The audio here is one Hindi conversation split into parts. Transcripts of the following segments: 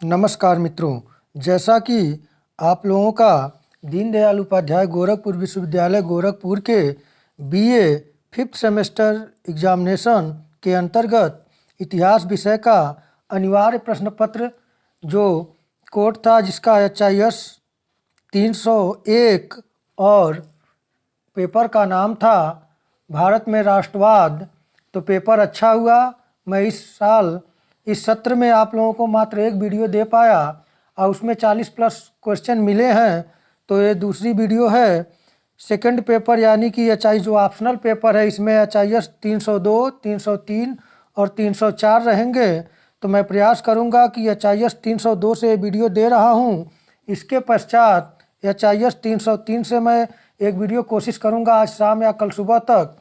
नमस्कार मित्रों, जैसा कि आप लोगों का दीनदयाल उपाध्याय गोरखपुर विश्वविद्यालय गोरखपुर के बीए 5th सेमेस्टर एग्जामिनेशन के अंतर्गत इतिहास विषय का अनिवार्य प्रश्न पत्र जो कोड था, जिसका HIS 301 और पेपर का नाम था भारत में राष्ट्रवाद, तो पेपर अच्छा हुआ। मैं इस सत्र में आप लोगों को मात्र एक वीडियो दे पाया और उसमें 40+ क्वेश्चन मिले हैं। तो ये दूसरी वीडियो है। सेकंड पेपर यानी कि HIS जो ऑप्शनल पेपर है, इसमें HIS 302, 303 और 304 रहेंगे। तो मैं प्रयास करूंगा कि HIS 302 से वीडियो दे रहा हूं। इसके पश्चात HIS 303 से मैं एक वीडियो कोशिश करूंगा आज शाम या कल सुबह तक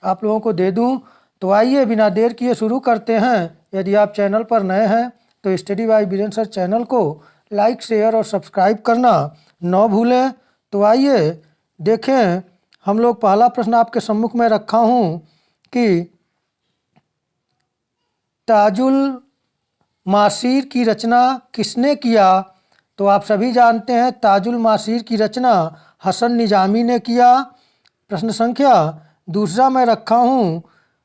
आप लोगों को दे दूं। तो आइए बिना देर किए शुरू करते हैं। यदि आप चैनल पर नए हैं तो study bye Biren sir channel को लाइक, शेयर और सब्सक्राइब करना न भूलें। तो आइए देखें, हम लोग पहला प्रश्न आपके सम्मुख में रखा हूं कि ताजुल मासीर की रचना किसने किया। तो आप सभी जानते हैं ताजुल मासीर की रचना हसन निजामी ने किया। प्रश्न संख्या दूसरा मैं रखा हूँ,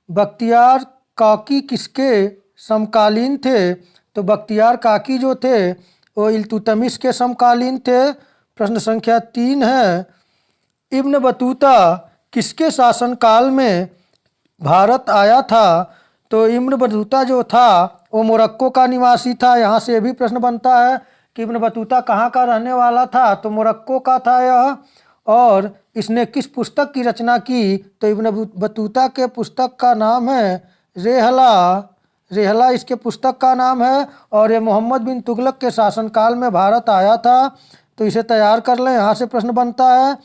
बख्तियार काकी किसके समकालीन थे। तो बख्तियार काकी जो थे वो इल्तुतमिश के समकालीन थे। प्रश्न संख्या 3 है, इब्न बतूता किसके शासनकाल में भारत आया था। तो इब्न बतूता जो था वो मोरक्को का निवासी था। यहाँ से भी प्रश्न बनता है कि इब्न बतूता कहाँ का रहने वाला था। तो मोरक्को का था यह। और इसने किस पुस्तक की रचना की। तो इब्न बतूता के पुस्तक का नाम है रेहला इसके पुस्तक का नाम है। और ये मोहम्मद बिन तुगलक के शासनकाल में भारत आया था। तो इसे तैयार कर लें, यहाँ से प्रश्न बनता है।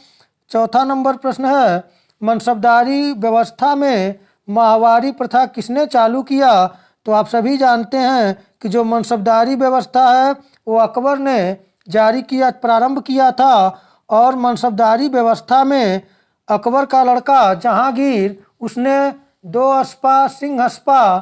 चौथा नंबर प्रश्न है, मनसबदारी व्यवस्था में माहवारी प्रथा किसने चालू किया। तो आप सभी जानते हैं कि जो मनसबदारी व्यवस्था है वो अकबर ने प्रारंभ किया था। और मनसबदारी व्यवस्था में अकबर का लड़का जहांगीर, उसने 2 अस्पा सिंह अस्पा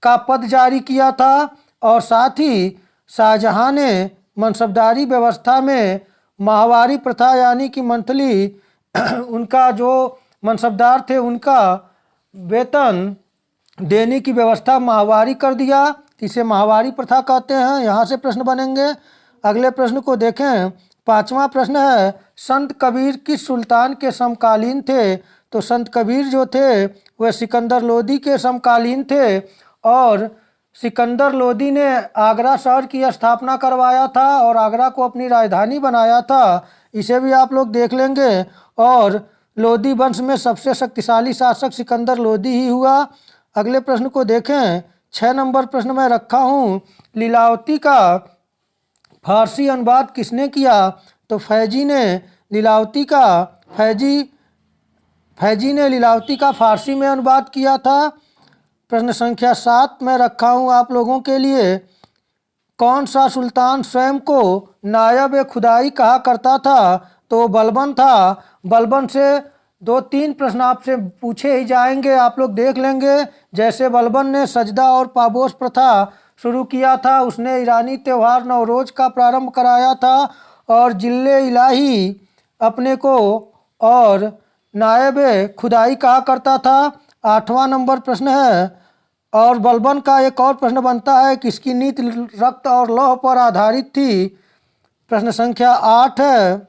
का पद जारी किया था। और साथ ही शाहजहां ने मनसबदारी व्यवस्था में माहवारी प्रथा यानी कि मंथली उनका जो मनसबदार थे उनका वेतन देने की व्यवस्था माहवारी कर दिया। इसे माहवारी प्रथा कहते हैं। यहाँ से प्रश्न बनेंगे। अगले प्रश्न को देखें। पांचवा प्रश्न है, संत कबीर किस सुल्तान के समकालीन थे। तो संत कबीर जो थे वह सिकंदर लोदी के समकालीन थे। और सिकंदर लोदी ने आगरा शहर की स्थापना करवाया था और आगरा को अपनी राजधानी बनाया था। इसे भी आप लोग देख लेंगे। और लोदी वंश में सबसे शक्तिशाली शासक सिकंदर लोदी ही हुआ। अगले प्रश्न को देखें। 6 नंबर प्रश्न में रखा हूँ, लीलावती का फारसी अनुवाद किसने किया। तो फैजी ने लीलावती का फारसी में अनुवाद किया था। प्रश्न संख्या 7 में रखा हूँ आप लोगों के लिए, कौन सा सुल्तान स्वयं को नायब खुदाई कहा करता था। तो बलबन था। बलबन से 2-3 प्रश्न आपसे पूछे ही जाएंगे, आप लोग देख लेंगे। जैसे बलबन ने सजदा और पाबोस प्रथा शुरू किया था, उसने ईरानी त्यौहार नवरोज का प्रारंभ कराया था और जिल्ले इलाही अपने को और नायब खुदाई कहा करता था। 8वां नंबर प्रश्न है, और बलबन का एक और प्रश्न बनता है, किसकी नीति रक्त और लौह पर आधारित थी। प्रश्न संख्या 8 है,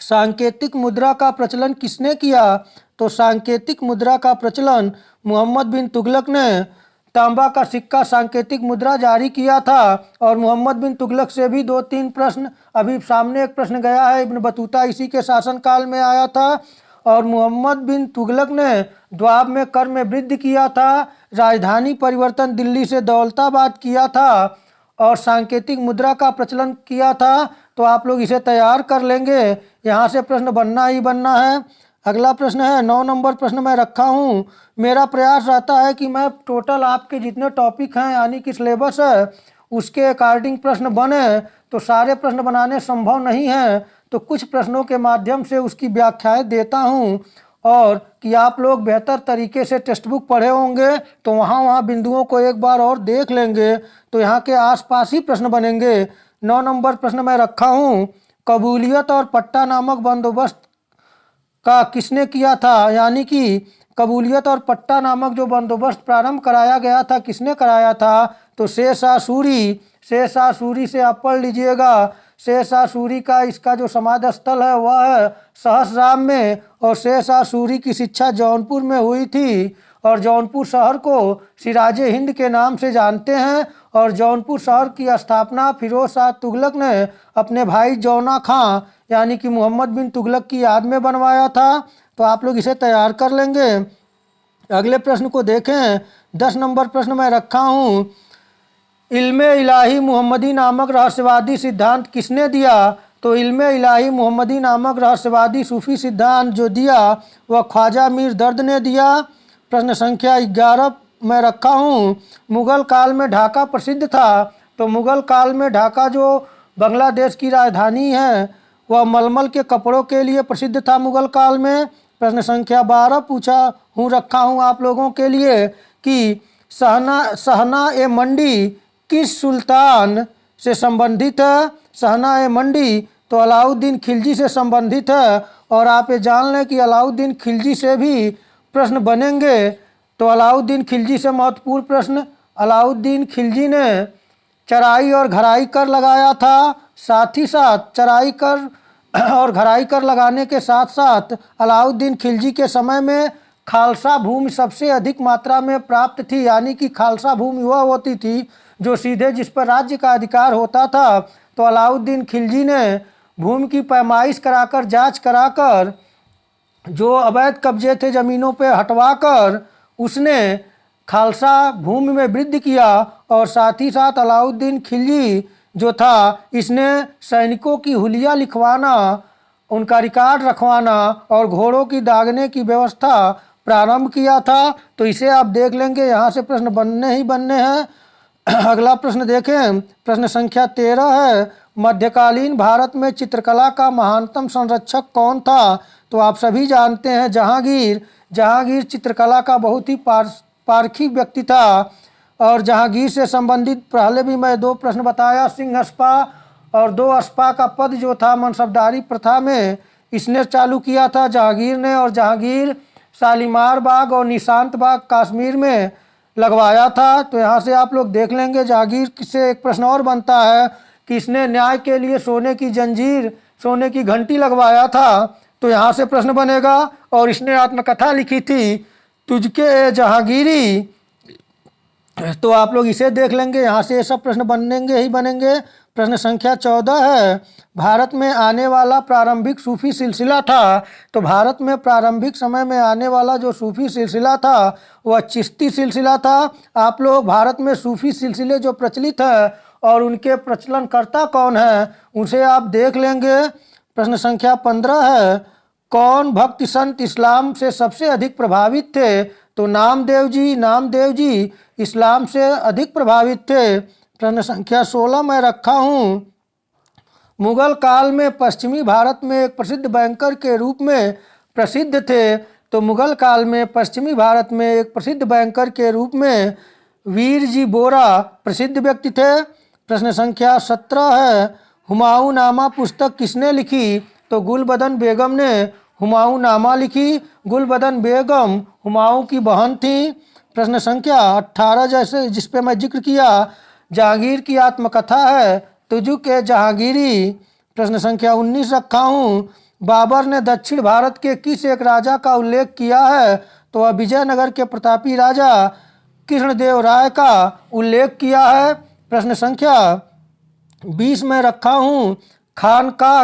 सांकेतिक मुद्रा का प्रचलन किसने किया। तो सांकेतिक मुद्रा का प्रचलन मोहम्मद बिन तुगलक ने तांबा का सिक्का सांकेतिक मुद्रा जारी किया था। और मोहम्मद बिन तुगलक से भी 2-3 प्रश्न, अभी सामने एक प्रश्न गया है, इब्न बतूता इसी के शासनकाल में आया था। और मोहम्मद बिन तुगलक ने द्वाब में कर में वृद्धि किया था, राजधानी परिवर्तन दिल्ली से दौलताबाद किया था और सांकेतिक मुद्रा का प्रचलन किया था। तो आप लोग इसे तैयार कर लेंगे, यहाँ से प्रश्न बनना ही बनना है। अगला प्रश्न है 9 नंबर प्रश्न मैं रखा हूँ। मेरा प्रयास रहता है कि मैं टोटल आपके जितने टॉपिक हैं यानी कि सिलेबस है उसके अकॉर्डिंग प्रश्न बने। तो सारे प्रश्न बनाने संभव नहीं है, तो कुछ प्रश्नों के माध्यम से उसकी व्याख्याएं देता हूँ और कि आप लोग बेहतर तरीके से टेक्स्ट बुक पढ़े होंगे तो वहाँ बिंदुओं को एक बार और देख लेंगे तो यहाँ के आसपास ही प्रश्न बनेंगे। 9 नंबर प्रश्न मैं रखा हूँ, कबूलियत और पट्टा नामक बंदोबस्त का किसने किया था, यानी कि कबूलियत और पट्टा नामक जो बंदोबस्त प्रारंभ कराया गया था किसने कराया था, तो शेरशाह सूरी। शेरशाह सूरी से आप पढ़ लीजिएगा। शेरशाह सूरी का इसका जो समाधि स्थल है वह है सहसराम में, और शेरशाह सूरी की शिक्षा जौनपुर में हुई थी, और जौनपुर शहर को सिराजे हिंद के नाम से जानते हैं, और जौनपुर शहर की स्थापना फिरोज शाह तुगलक ने अपने भाई जौना खां यानी कि मोहम्मद बिन तुगलक की याद में बनवाया था। तो आप लोग इसे तैयार कर लेंगे। अगले प्रश्न को देखें। 10 नंबर प्रश्न मैं रखा हूँ, इल्मे इलाही मुहम्मदी नामक रहस्यवादी सिद्धांत किसने दिया, तो इल्मे इलाही मुहम्मदी नामक रहस्यवादी सूफी सिद्धांत जो दिया वह ख्वाजा मीर दर्द ने दिया। प्रश्न संख्या 11 मैं रखा हूँ, मुग़ल काल में ढाका प्रसिद्ध था, तो मुग़ल काल में ढाका जो बांग्लादेश की राजधानी है वह मलमल के कपड़ों के लिए प्रसिद्ध था मुग़ल काल में। प्रश्न संख्या 12 रखा हूँ आप लोगों के लिए कि सहना ए मंडी किस सुल्तान से संबंधित है। सहना ए मंडी तो अलाउद्दीन खिलजी से संबंधित है, और आप ये जान लें कि अलाउद्दीन खिलजी से भी प्रश्न बनेंगे। तो अलाउद्दीन खिलजी से महत्वपूर्ण प्रश्न, अलाउद्दीन खिलजी ने चराई और घराई कर लगाया था, साथ ही साथ चराई कर और घराई कर लगाने के साथ साथ अलाउद्दीन खिलजी के समय में खालसा भूमि सबसे अधिक मात्रा में प्राप्त थी, यानी कि खालसा भूमि वह होती थी जो सीधे जिस पर राज्य का अधिकार होता था। तो अलाउद्दीन खिलजी ने भूमि की पैमाइश कराकर जांच कराकर जो अवैध कब्जे थे ज़मीनों पे हटवाकर उसने खालसा भूमि में वृद्धि किया, और साथ ही साथ अलाउद्दीन खिलजी जो था इसने सैनिकों की हुलिया लिखवाना, उनका रिकॉर्ड रखवाना और घोड़ों की दागने की व्यवस्था प्रारंभ किया था। तो इसे आप देख लेंगे, यहाँ से प्रश्न बनने ही बनने हैं। अगला प्रश्न देखें। प्रश्न संख्या 13 है, मध्यकालीन भारत में चित्रकला का महानतम संरक्षक कौन था, तो आप सभी जानते हैं जहांगीर। जहांगीर चित्रकला का बहुत ही पारखी व्यक्ति था, और जहांगीर से संबंधित पहले भी मैं 2 प्रश्न बताया, सिंह अस्पा और 2 अस्पा का पद जो था मनसबदारी प्रथा में इसने चालू किया था जहांगीर ने, और जहांगीर शालीमार बाग और निशांत बाग कश्मीर में लगवाया था। तो यहाँ से आप लोग देख लेंगे। जहांगीर से एक प्रश्न और बनता है कि इसने न्याय के लिए सोने की जंजीर, सोने की घंटी लगवाया था, तो यहाँ से प्रश्न बनेगा। और इसने आत्मकथा लिखी थी तुझके जहांगीरी, तो आप लोग इसे देख लेंगे। यहाँ से ये सब प्रश्न बनेंगे ही बनेंगे। प्रश्न संख्या 14 है, भारत में आने वाला प्रारंभिक सूफी सिलसिला था, तो भारत में प्रारंभिक समय में आने वाला जो सूफी सिलसिला था वह चिश्ती सिलसिला था। आप लोग भारत में सूफी सिलसिले जो प्रचलित है और उनके प्रचलनकर्ता कौन है उसे आप देख लेंगे। प्रश्न संख्या 15 है, कौन भक्त संत इस्लाम से सबसे अधिक प्रभावित थे, तो नामदेव जी। नामदेव जी इस्लाम से अधिक प्रभावित थे। प्रश्न संख्या 16 मैं रखा हूँ, मुगल काल में पश्चिमी भारत में एक प्रसिद्ध बैंकर के रूप में प्रसिद्ध थे, तो मुगल काल में पश्चिमी भारत में एक प्रसिद्ध बैंकर के रूप में वीर जी बोरा प्रसिद्ध व्यक्ति थे। प्रश्न संख्या 17 है, हुमायूं नामा पुस्तक किसने लिखी, तो गुलबदन बेगम ने हुमायूं नामा लिखी। गुलबदन बेगम हुमायूं की बहन थी। प्रश्न संख्या 18 जैसे जिस पे मैं जिक्र किया, जहांगीर की आत्मकथा है तुझके जहांगीरी। प्रश्न संख्या 19 रखा हूँ, बाबर ने दक्षिण भारत के किस एक राजा का उल्लेख किया है, तो वह विजयनगर के प्रतापी राजा कृष्णदेव राय का उल्लेख किया है। प्रश्न संख्या 20 में रखा हूँ, खानका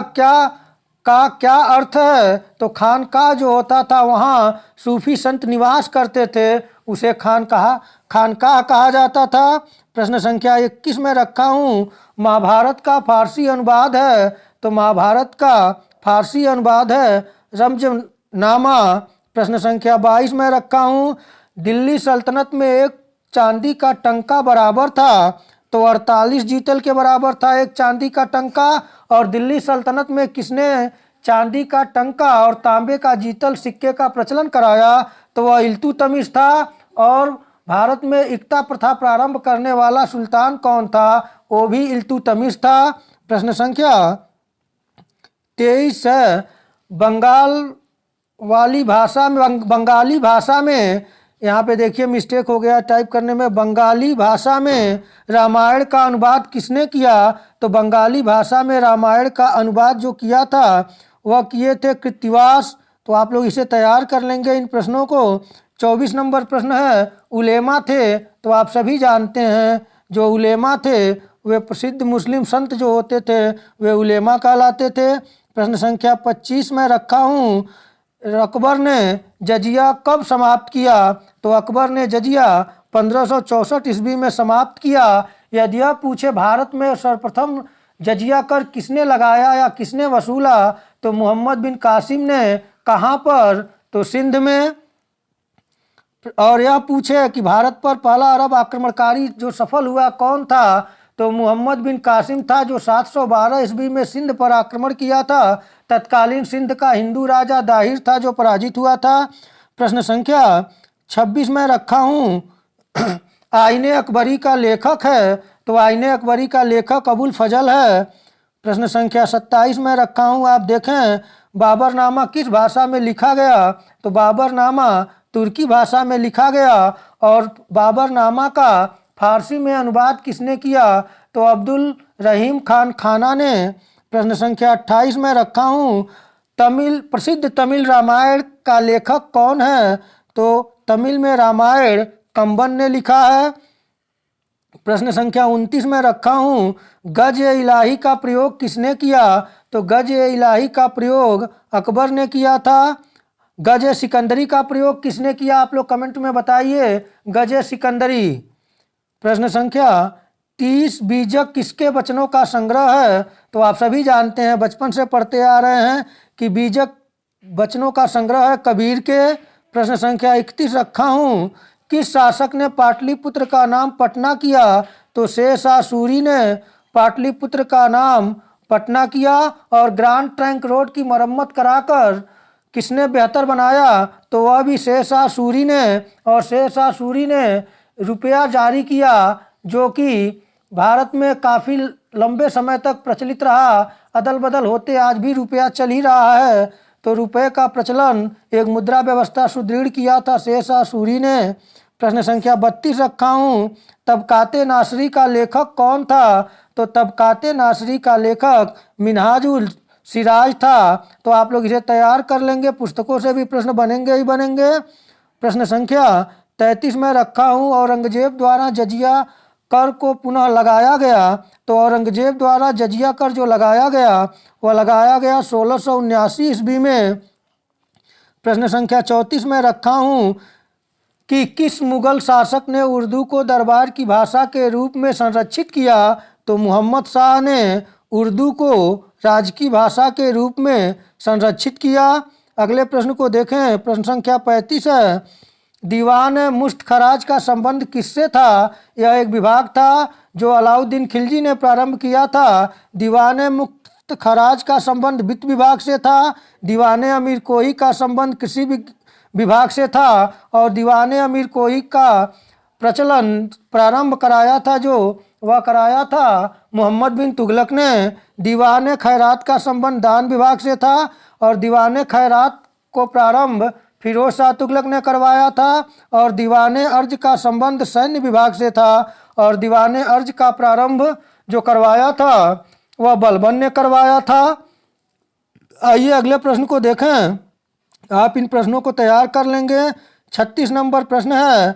का क्या अर्थ है, तो खानका जो होता था वहाँ सूफी संत निवास करते थे, उसे खानकाह कहा जाता था। प्रश्न संख्या 21 में रखा हूँ, महाभारत का फारसी अनुवाद है, तो महाभारत का फारसी अनुवाद है रमज़नामा। प्रश्न संख्या 22 में रखा हूँ, दिल्ली सल्तनत में एक चांदी का टंका बराबर था, तो 48 जीतल के बराबर था एक चांदी का टंका। और दिल्ली सल्तनत में किसने चांदी का टंका और तांबे का जीतल सिक्के का प्रचलन कराया तो वह इल्तुतमिश था। और भारत में इक्ता प्रथा प्रारंभ करने वाला सुल्तान कौन था? वो भी इल्तुतमिश था। प्रश्न संख्या 23 है, बंगाली भाषा में यहाँ पे देखिए मिस्टेक हो गया टाइप करने में। बंगाली भाषा में रामायण का अनुवाद किसने किया? तो बंगाली भाषा में रामायण का अनुवाद जो किया था वह किए थे कृत्तिवास। तो आप लोग इसे तैयार कर लेंगे इन प्रश्नों को। 24 नंबर प्रश्न है, उलेमा थे तो आप सभी जानते हैं जो उलेमा थे वे प्रसिद्ध मुस्लिम संत जो होते थे वे उलेमा कहलाते थे। प्रश्न संख्या 25 में रखा हूँ, अकबर ने जजिया कब समाप्त किया? तो अकबर ने जजिया 1564 ईस्वी में समाप्त किया। यदि यह पूछे भारत में सर्वप्रथम जजिया कर किसने लगाया या किसने वसूला? तो मोहम्मद बिन कासिम ने। कहाँ पर? तो सिंध में। और यह पूछे कि भारत पर पहला अरब आक्रमणकारी जो सफल हुआ कौन था? तो मोहम्मद बिन कासिम था जो 712 ईस्वी में सिंध पर आक्रमण किया था। तत्कालीन सिंध का हिंदू राजा दाहिर था जो पराजित हुआ था। प्रश्न संख्या 26 में रखा हूँ आईने अकबरी का लेखक है तो आईने अकबरी का लेखक अबुल फजल है। प्रश्न संख्या 27 में रखा हूँ, आप देखें बाबरनामा किस भाषा में लिखा गया? तो बाबरनामा तुर्की भाषा में लिखा गया। और बाबरनामा का फारसी में अनुवाद किसने किया? तो अब्दुल रहीम खान खाना ने। प्रश्न संख्या 28 में रखा हूँ, प्रसिद्ध तमिल रामायण का लेखक कौन है? तो तमिल में रामायण कंबन ने लिखा है। प्रश्न संख्या 29 में रखा हूँ, गज-ए-इलाही का प्रयोग किसने किया? तो गज-ए-इलाही का प्रयोग अकबर ने किया था। गज-ए-सिकंदरी का प्रयोग किसने किया? आप लोग कमेंट में बताइए। गज-ए-सिकंदरी। प्रश्न संख्या 30, बीजक किसके वचनों का संग्रह है? तो आप सभी जानते हैं, बचपन से पढ़ते आ रहे हैं कि बीजक वचनों का संग्रह है कबीर के। प्रश्न संख्या 31 रखा हूँ, किस शासक ने पाटलिपुत्र का नाम पटना किया? तो शेरशाह सूरी ने पाटलिपुत्र का नाम पटना किया। और ग्रांड ट्रंक रोड की मरम्मत कराकर किसने बेहतर बनाया? तो वह भी शेरशाह सूरी ने। और शेरशाह सूरी ने रुपया जारी किया जो कि भारत में काफ़ी लंबे समय तक प्रचलित रहा। अदल बदल होते आज भी रुपया चल ही रहा है। तो रुपये का प्रचलन, एक मुद्रा व्यवस्था सुदृढ़ किया था शेरशाह सूरी ने। प्रश्न संख्या 32 रखा हूँ, तबकाते नासरी का लेखक कौन था? तो तबकाते नासरी का लेखक मिनहाजुल सिराज था। तो आप लोग इसे तैयार कर लेंगे, पुस्तकों से भी प्रश्न बनेंगे ही बनेंगे। प्रश्न संख्या 33 में रखा हूँ, औरंगजेब द्वारा जजिया कर को पुनः लगाया गया। तो औरंगजेब द्वारा जजिया कर जो लगाया गया वह लगाया गया 1679 ईस्वी में। प्रश्न संख्या 34 में रखा हूँ कि किस मुगल शासक ने उर्दू को दरबार की भाषा के रूप में संरक्षित किया? तो मोहम्मद शाह ने उर्दू को राजकीय भाषा के रूप में संरक्षित किया। अगले प्रश्न को देखें। प्रश्न संख्या 35 है, दीवान मुश्त खराज का संबंध किससे था? यह एक विभाग था जो अलाउद्दीन खिलजी ने प्रारंभ किया था। दीवान मुफ्त खराज का संबंध वित्त विभाग से था। दीवान अमीर कोही का संबंध कृषि विभाग से था। और दीवान अमीर कोही का प्रचलन प्रारंभ कराया था जो वह कराया था मोहम्मद बिन तुगलक ने। दीवान खैरात का संबंध दान विभाग से था। और दीवान खैरात को प्रारंभ फिरोज शाह तुगलक ने करवाया था। और दीवान अर्ज का संबंध सैन्य विभाग से था। और दीवान अर्ज का प्रारंभ जो करवाया था वह बलबन ने करवाया था। आइए अगले प्रश्न को देखें। आप इन प्रश्नों को तैयार कर लेंगे। 36 नंबर प्रश्न है,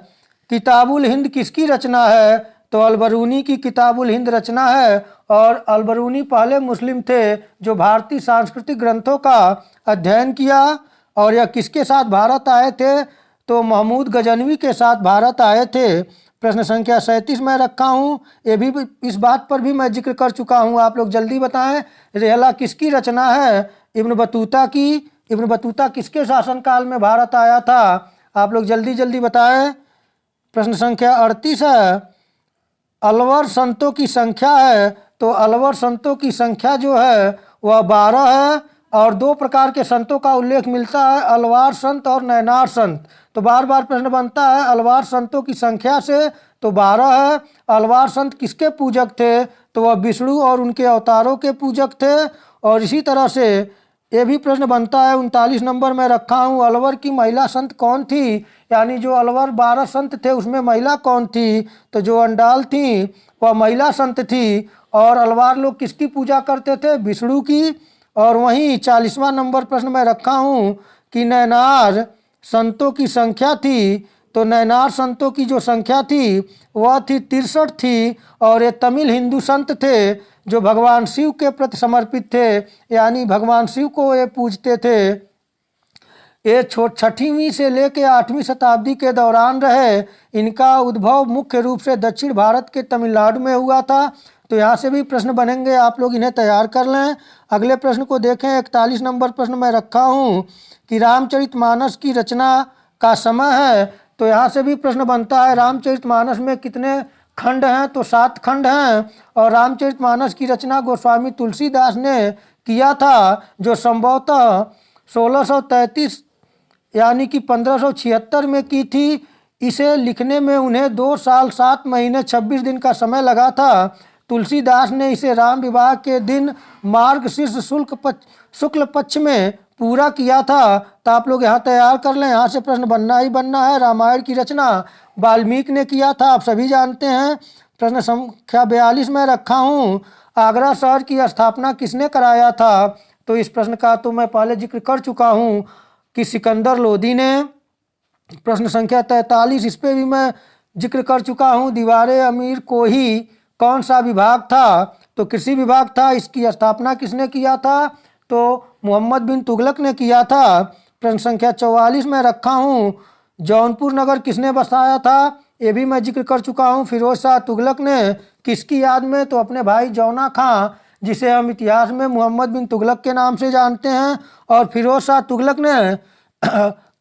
किताबुल हिंद किसकी रचना है? तो अलबरूनी की किताबुल हिंद रचना है। और अलबरूनी पहले मुस्लिम थे जो भारतीय सांस्कृतिक ग्रंथों का अध्ययन किया। और यह किसके साथ भारत आए थे? तो महमूद गजनवी के साथ भारत आए थे। प्रश्न संख्या 37 में रखा हूँ, ये भी इस बात पर भी मैं जिक्र कर चुका हूँ, आप लोग जल्दी बताएं। रेहला किसकी रचना है? इब्न बतूता की। इब्न बतूता किसके शासनकाल में भारत आया था? आप लोग जल्दी जल्दी बताएं। प्रश्न संख्या 38 है, अलवर संतों की संख्या है। तो अलवर संतों की संख्या जो है वह 12 है। और दो प्रकार के संतों का उल्लेख मिलता है, अलवार संत और नैनार संत। तो बार बार प्रश्न बनता है अलवार संतों की संख्या से, तो 12 है। अलवार संत किसके पूजक थे? तो वह विष्णु और उनके अवतारों के पूजक थे। और इसी तरह से ये भी प्रश्न बनता है 39 नंबर में रखा हूँ, अलवर की महिला संत कौन थी? यानी जो अलवर 12 संत थे उसमें महिला कौन थी? तो जो अंडाल थी वह महिला संत थी। और अलवार लोग किसकी पूजा करते थे? विष्णु की। और वहीं 40वां नंबर प्रश्न में रखा हूँ कि नैनार संतों की संख्या थी। तो नैनार संतों की जो संख्या थी वह थी 63 थी। और ये तमिल हिंदू संत थे जो भगवान शिव के प्रति समर्पित थे, यानी भगवान शिव को ये पूजते थे। ये 6वीं से लेकर 8वीं शताब्दी के दौरान रहे। इनका उद्भव मुख्य रूप से दक्षिण भारत के तमिलनाडु में हुआ था। तो यहाँ से भी प्रश्न बनेंगे, आप लोग इन्हें तैयार कर लें। अगले प्रश्न को देखें, 41 नंबर प्रश्न में रखा हूँ कि रामचरितमानस की रचना का समय है। तो यहाँ से भी प्रश्न बनता है रामचरितमानस में कितने खंड हैं? तो 7 खंड हैं। और रामचरितमानस की रचना गोस्वामी तुलसीदास ने किया था, जो संभवतः 1633 यानी कि 1576 में की थी। इसे लिखने में उन्हें 2 साल 7 महीने 26 दिन का समय लगा था। तुलसीदास ने इसे राम विवाह के दिन मार्गशीर्ष शुक्ल पक्ष में पूरा किया था। तो आप लोग यहाँ तैयार कर लें, यहाँ से प्रश्न बनना ही बनना है। रामायण की रचना वाल्मीकि ने किया था, आप सभी जानते हैं। प्रश्न संख्या 42 में रखा हूँ, आगरा शहर की स्थापना किसने कराया था? तो इस प्रश्न का तो मैं पहले जिक्र कर चुका हूँ कि सिकंदर लोदी ने। प्रश्न संख्या 43, इस पे भी मैं जिक्र कर चुका हूँ, दीवारे अमीर को ही कौन सा विभाग था? तो कृषि विभाग था। इसकी स्थापना किसने किया था? तो मोहम्मद बिन तुगलक ने किया था। प्रश्न संख्या 44 में रखा हूँ, जौनपुर नगर किसने बसाया था? ये भी मैं जिक्र कर चुका हूँ, फिरोज शाह तुगलक ने। किसकी याद में? तो अपने भाई जौना खां, जिसे हम इतिहास में मोहम्मद बिन तुगलक के नाम से जानते हैं। और फिरोज शाह तुगलक ने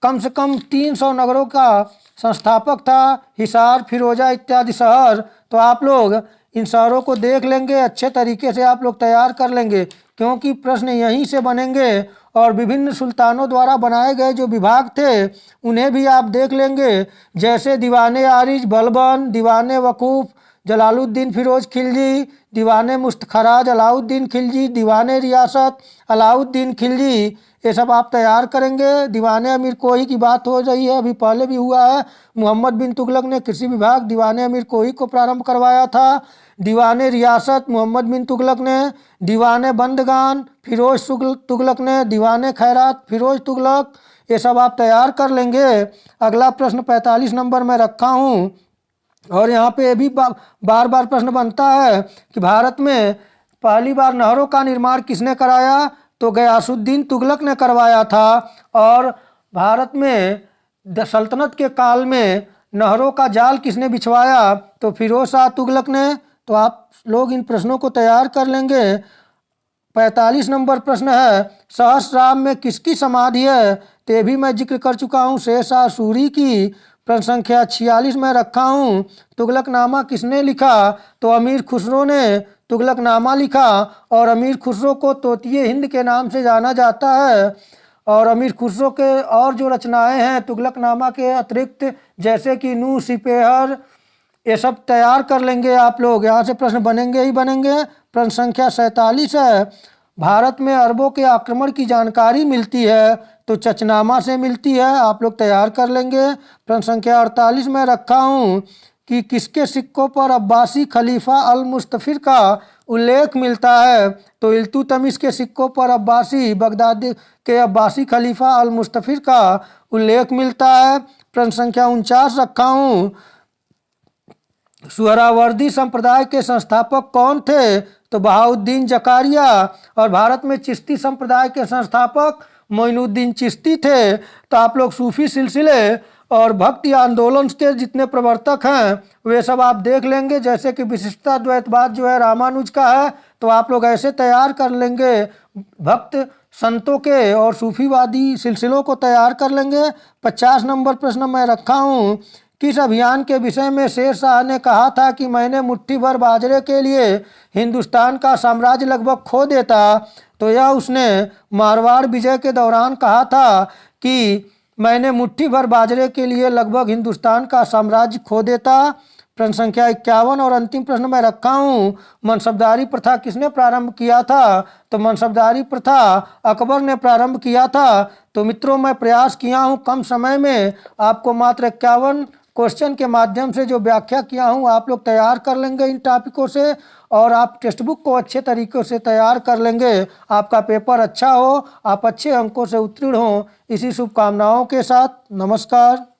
कम से कम 300 नगरों का संस्थापक था, हिसार, फिरोजा इत्यादि शहर। तो आप लोग इन शहरों को देख लेंगे, अच्छे तरीके से आप लोग तैयार कर लेंगे, क्योंकि प्रश्न यहीं से बनेंगे। और विभिन्न सुल्तानों द्वारा बनाए गए जो विभाग थे उन्हें भी आप देख लेंगे, जैसे दीवाने आरिज बलबन, दीवाने वकूफ़ जलालुद्दीन फिरोज खिलजी, दीवाने मुस्तखराज अलाउद्दीन खिलजी, दीवाने रियासत अलाउद्दीन खिलजी। ये सब आप तैयार करेंगे। दीवाने अमीर कोही की बात हो रही है, अभी पहले भी हुआ है। मोहम्मद बिन तुगलक ने कृषि विभाग दीवाने अमीर कोही को प्रारंभ करवाया था। दीवाने रियासत मोहम्मद बिन तुगलक ने, दीवाने बंदगान फिरोज तुगलक ने, दीवाने खैरात फिरोज तुगलक। ये सब आप तैयार कर लेंगे। अगला प्रश्न 45 नंबर में रखा हूँ, और यहाँ पे भी बार बार प्रश्न बनता है कि भारत में पहली बार नहरों का निर्माण किसने कराया? तो गयासुद्दीन तुगलक ने करवाया था। और भारत में सल्तनत के काल में नहरों का जाल किसने बिछवाया? तो फिरोज शाह तुगलक ने। तो आप लोग इन प्रश्नों को तैयार कर लेंगे। 45 नंबर प्रश्न है, सहस्राम में किसकी समाधि है? तो ये भी मैं जिक्र कर चुका हूँ, शेर शाह सूरी की। प्रश्न संख्या 46 में रखा हूँ, तुगलकनामा किसने लिखा? तो अमीर खुसरो ने तुगलकनामा लिखा। और अमीर खुसरो को तोतिए हिंद के नाम से जाना जाता है। और अमीर खुसरो के और जो रचनाएं हैं तुगलकनामा के अतिरिक्त, जैसे कि नूह सिपेहर, ये सब तैयार कर लेंगे आप लोग। यहाँ से प्रश्न बनेंगे ही बनेंगे। प्रश्न संख्या 47 है, भारत में अरबों के आक्रमण की जानकारी मिलती है? तो चचनामा से मिलती है, आप लोग तैयार कर लेंगे। प्रश्न संख्या 48 में रखा हूँ कि किसके सिक्कों पर अब्बासी खलीफा अल मुस्तफिर का उल्लेख मिलता है? तो इल्तुतमिश के सिक्कों पर अब्बासी बगदाद के अब्बासी खलीफा अल मुस्तफिर का उल्लेख मिलता है। प्रश्न संख्या 49 रखा हूँ, सुहरावर्दी संप्रदाय के संस्थापक कौन थे? तो बहाउद्दीन जकारिया। और भारत में चिश्ती संप्रदाय के संस्थापक मोइनुद्दीन चिश्ती थे। तो आप लोग सूफी सिलसिले और भक्ति आंदोलन के जितने प्रवर्तक हैं वे सब आप देख लेंगे, जैसे कि विशिष्टता द्वैतवाद जो है रामानुज का है। तो आप लोग ऐसे तैयार कर लेंगे, भक्त संतों के और सूफीवादी सिलसिलों को तैयार कर लेंगे। 50 नंबर प्रश्न मैं रखा हूँ किस अभियान के विषय में शेर शाह ने कहा था कि मैंने मुट्ठी भर बाजरे के लिए हिंदुस्तान का साम्राज्य लगभग खो देता? तो यह उसने मारवाड़ विजय के दौरान कहा था कि मैंने मुट्ठी भर बाजरे के लिए लगभग हिंदुस्तान का साम्राज्य खो देता। प्रश्न संख्या 51 और अंतिम प्रश्न मैं रखा हूँ, मनसबदारी प्रथा किसने प्रारंभ किया था? तो मनसबदारी प्रथा अकबर ने प्रारंभ किया था। तो मित्रों, मैं प्रयास किया हूँ कम समय में आपको मात्र 51 क्वेश्चन के माध्यम से जो व्याख्या किया हूँ आप लोग तैयार कर लेंगे इन टॉपिकों से, और आप टेक्स्ट बुक को अच्छे तरीके से तैयार कर लेंगे। आपका पेपर अच्छा हो, आप अच्छे अंकों से उत्तीर्ण हों, इसी शुभकामनाओं के साथ नमस्कार।